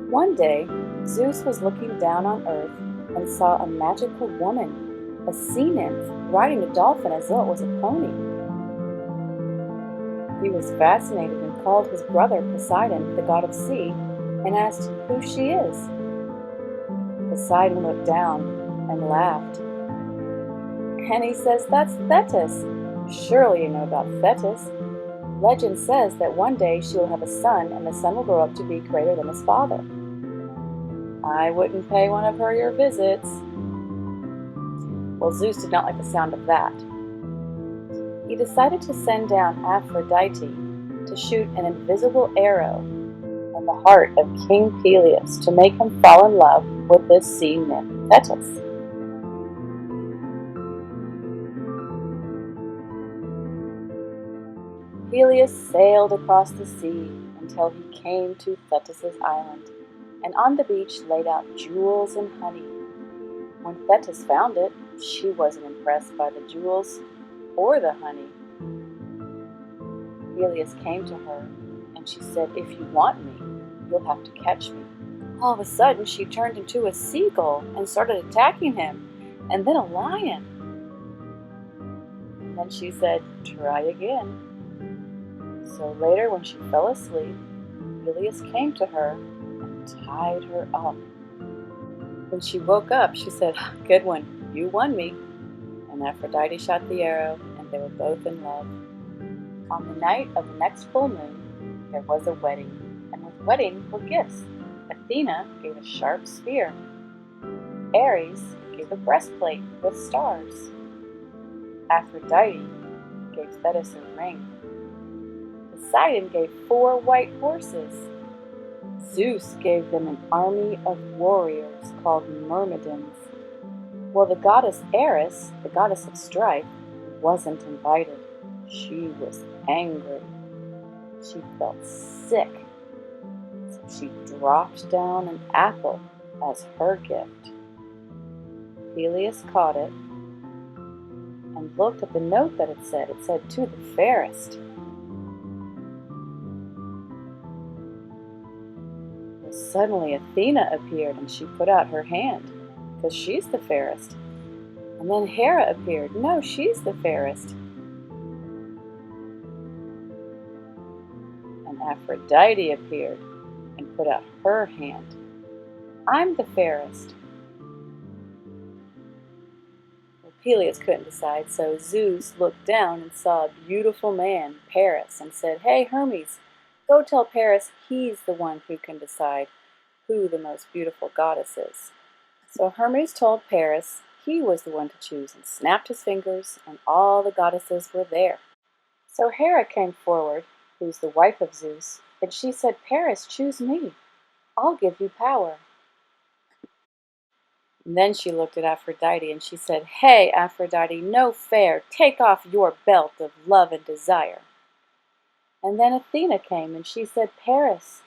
One day, Zeus was looking down on Earth and saw a magical woman, a sea nymph, riding a dolphin as though it was a pony. He was fascinated and called his brother Poseidon, the god of sea, and asked who she is. Poseidon looked down and laughed. And he says, "That's Thetis. Surely you know about Thetis. Legend says that one day she will have a son, and the son will grow up to be greater than his father. I wouldn't pay one of her your visits." Well, Zeus did not like the sound of that. He decided to send down Aphrodite to shoot an invisible arrow in the heart of King Peleus to make him fall in love with this sea nymph Thetis. Peleus sailed across the sea until he came to Thetis' island, and on the beach laid out jewels and honey. When Thetis found it, she wasn't impressed by the jewels or the honey. Peleus came to her, and she said, "If you want me, you'll have to catch me." All of a sudden, she turned into a seagull and started attacking him, and then a lion. And then she said, "Try again." So later, when she fell asleep, Peleus came to her and tied her up. When she woke up, she said, "Good one, you won me." And Aphrodite shot the arrow, and they were both in love. On the night of the next full moon, there was a wedding, and with wedding were gifts. Athena gave a sharp spear. Eris gave a breastplate with stars. Aphrodite gave Thetis a ring. Poseidon gave 4 white horses. Zeus gave them an army of warriors called myrmidons. Well, the goddess Eris, the goddess of strife, wasn't invited. She was angry. She felt sick, so she dropped down an apple as her gift. Peleus caught it and looked at the note that it said. It said, "To the fairest." Well, suddenly Athena appeared, and she put out her hand, because she's the fairest. And then Hera appeared. No, she's the fairest. And Aphrodite appeared and put out her hand. "I'm the fairest." Well, Peleus couldn't decide, so Zeus looked down and saw a beautiful man, Paris, and said, "Hey, Hermes, go tell Paris he's the one who can decide who the most beautiful goddess is." So Hermes told Paris he was the one to choose and snapped his fingers, and all the goddesses were there. So Hera came forward, who's the wife of Zeus, and she said, "Paris, choose me. I'll give you power." And then she looked at Aphrodite and she said, "Hey, Aphrodite, no fair. Take off your belt of love and desire." And then Athena came and she said, "Paris,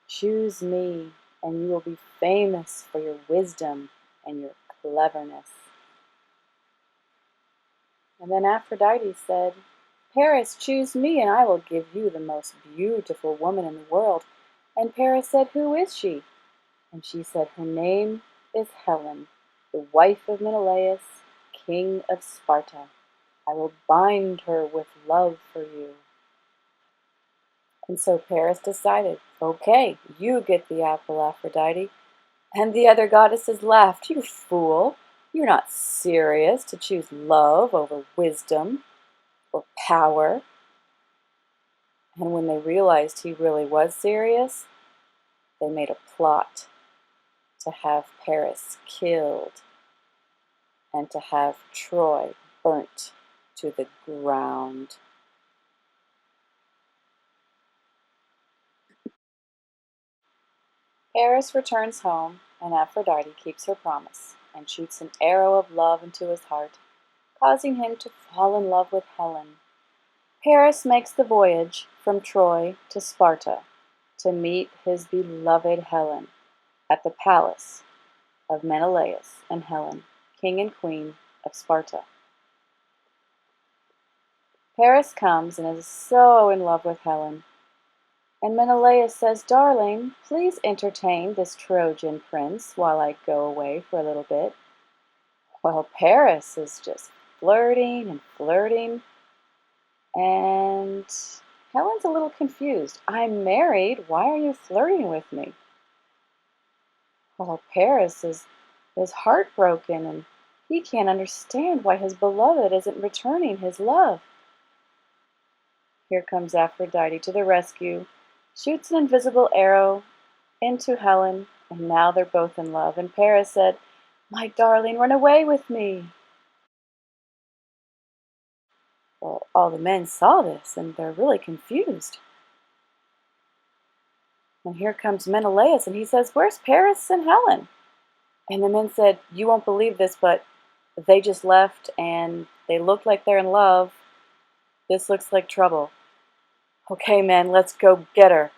choose me, and you will be famous for your wisdom and your cleverness." And then Aphrodite said, "Paris, choose me, and I will give you the most beautiful woman in the world." And Paris said, "Who is she?" And she said, "Her name is Helen, the wife of Menelaus, king of Sparta. I will bind her with love for you." And so Paris decided, "Okay, you get the apple, Aphrodite." And the other goddesses laughed. "You fool! You're not serious to choose love over wisdom or power." And when they realized he really was serious, they made a plot to have Paris killed and to have Troy burnt to the ground. Paris returns home, and Aphrodite keeps her promise and shoots an arrow of love into his heart, causing him to fall in love with Helen. Paris makes the voyage from Troy to Sparta to meet his beloved Helen at the palace of Menelaus and Helen, king and queen of Sparta. Paris comes and is so in love with Helen. And Menelaus says, "Darling, please entertain this Trojan prince while I go away for a little bit." Well, Paris is just flirting and flirting, and Helen's a little confused. "I'm married. Why are you flirting with me?" Well, Paris is heartbroken, and he can't understand why his beloved isn't returning his love. Here comes Aphrodite to the rescue, shoots an invisible arrow into Helen, and now they're both in love. And Paris said, "My darling, run away with me." Well, all the men saw this, and they're really confused. And here comes Menelaus, and he says, "Where's Paris and Helen?" And the men said, "You won't believe this, but they just left, and they look like they're in love. This looks like trouble." "Okay, men, let's go get her."